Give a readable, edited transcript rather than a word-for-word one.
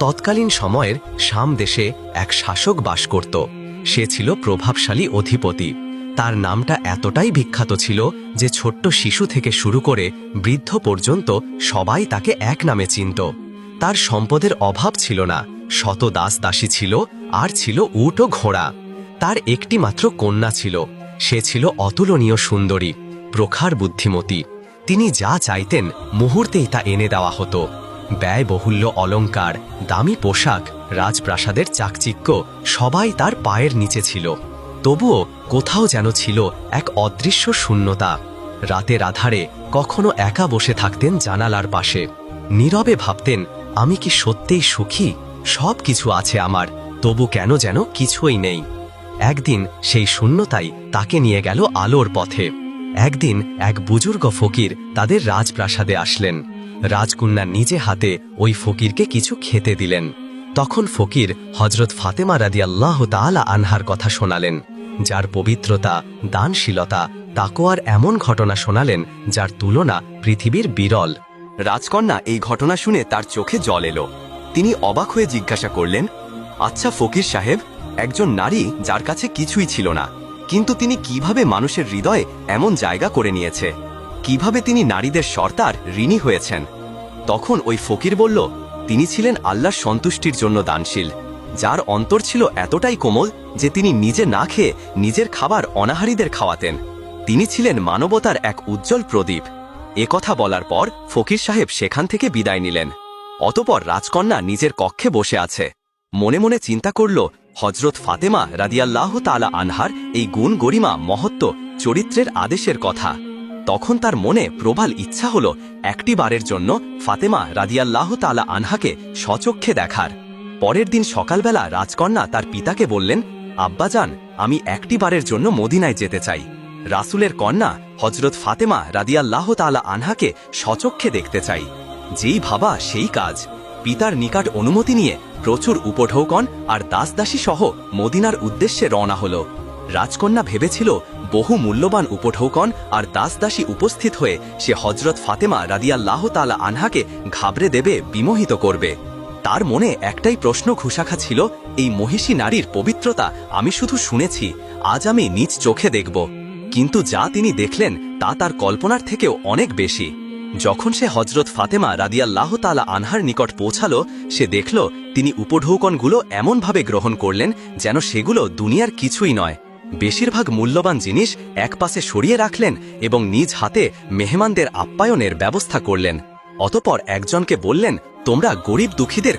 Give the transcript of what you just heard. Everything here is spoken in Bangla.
তৎকালীন সময়ের শাম দেশে এক শাসক বাস করত। সে ছিল প্রভাবশালী অধিপতি। তার নামটা এতটাই বিখ্যাত ছিল যে ছোট্ট শিশু থেকে শুরু করে বৃদ্ধ পর্যন্ত সবাই তাকে এক নামে চিনত। তার সম্পদের অভাব ছিল না, শত দাস দাসী ছিল, আর ছিল উট ও ঘোড়া। তার একটি মাত্র কন্যা ছিল। সে ছিল অতুলনীয় সুন্দরী, প্রখর বুদ্ধিমতী। তিনি যা চাইতেন মুহূর্তেই তা এনে দেওয়া হতো। ব্যয়বহুল্য অলঙ্কার, দামি পোশাক, রাজপ্রাসাদের চাকচিক্য সবাই তার পায়ের নিচে ছিল। তবুও কোথাও যেন ছিল এক অদৃশ্য শূন্যতা। রাতের আধারে কখনো একা বসে থাকতেন জানালার পাশে, নীরবে ভাবতেন, আমি কি সত্যিই সুখী? সব কিছু আছে আমার, তবু কেন যেন কিছুই নেই। একদিন সেই শূন্যতাই তাকে নিয়ে গেল আলোর পথে। একদিন এক বুজুর্গ ফকির তাদের রাজপ্রাসাদে আসলেন। রাজকন্যা নিজে হাতে ওই ফকিরকে কিছু খেতে দিলেন। তখন ফকির হযরত ফাতেমা রাদিয়াল্লাহু তাআলা আনহার কথা শোনালেন, যার পবিত্রতা, দানশীলতা, তাকওয়ার এমন ঘটনা শোনালেন যার তুলনা পৃথিবীর বিরল। রাজকন্যা এই ঘটনা শুনে তার চোখে জল এলো। তিনি অবাক হয়ে জিজ্ঞাসা করলেন, আচ্ছা ফকির সাহেব, একজন নারী যার কাছে কিছুই ছিল না, কিন্তু তিনি কিভাবে মানুষের হৃদয়ে এমন জায়গা করে নিয়েছে? কিভাবে তিনি নারীদের সর্দার, ঋণী হয়েছেন? তখন ওই ফকির বলল, তিনি ছিলেন আল্লাহর সন্তুষ্টির জন্য দানশীল, যার অন্তর ছিল এতটাই কোমল যে তিনি নিজে না খেয়ে নিজের খাবার অনাহারীদের খাওয়াতেন। তিনি ছিলেন মানবতার এক উজ্জ্বল প্রদীপ। কথা বলার পর ফকির সাহেব সেখান থেকে বিদায় নিলেন। অতঃপর রাজকন্যা নিজের কক্ষে বসে আছে, মনে মনে চিন্তা করল হযরত ফাতেমা রাদিয়াল্লাহু তাআলা আনহার এই গুণ, গরিমা, মহত্ব, চরিত্রের আদেশের কথা। তখন তার মনে প্রবল ইচ্ছা হল একটি বারের জন্য ফাতেমা রাদিয়াল্লাহু তাআলা আনহাকে স্বচক্ষে দেখার। পরের দিন সকালবেলা রাজকন্যা তার পিতাকে বললেন, আব্বাজান, আমি একটি বারের জন্য মদিনায় যেতে চাই। রাসূলের কন্যা হযরত ফাতেমা রাদিয়াল্লাহু তাআলা আনহাকে স্বচক্ষে দেখতে চাই। যেই ভাবা সেই কাজ। পিতার নিকট অনুমতি নিয়ে প্রচুর উপঢৌকন আর দাসদাসী সহ মদিনার উদ্দেশ্যে রওনা হল। রাজকন্যা ভেবেছিল বহু মূল্যবান উপঢৌকন আর দাসদাসী উপস্থিত হয়ে সে হযরত ফাতেমা রাদিয়াল্লাহু তাআলা আনহাকে ঘাবড়ে দেবে, বিমোহিত করবে। তার মনে একটাই প্রশ্ন ঘুষাখা ছিল, এই মহিষী নারীর পবিত্রতা আমি শুধু শুনেছি, আজ আমি নিজ চোখে দেখব। কিন্তু যা তিনি দেখলেন তা তার কল্পনার থেকেও অনেক বেশি। যখন সে হযরত ফাতেমা রাদিয়াল্লাহু তাআলা আনহার নিকট পৌঁছালো, সে দেখল তিনি উপঢৌকনগুলো এমনভাবে গ্রহণ করলেন যেন সেগুলো দুনিয়ার কিছুই নয়। বেশিরভাগ মূল্যবান জিনিস একপাশে সরিয়ে রাখলেন এবং নিজ হাতে মেহমানদের আপ্যায়নের ব্যবস্থা করলেন। অতঃপর একজনকে বললেন, তোমরা গরিব দুঃখীদের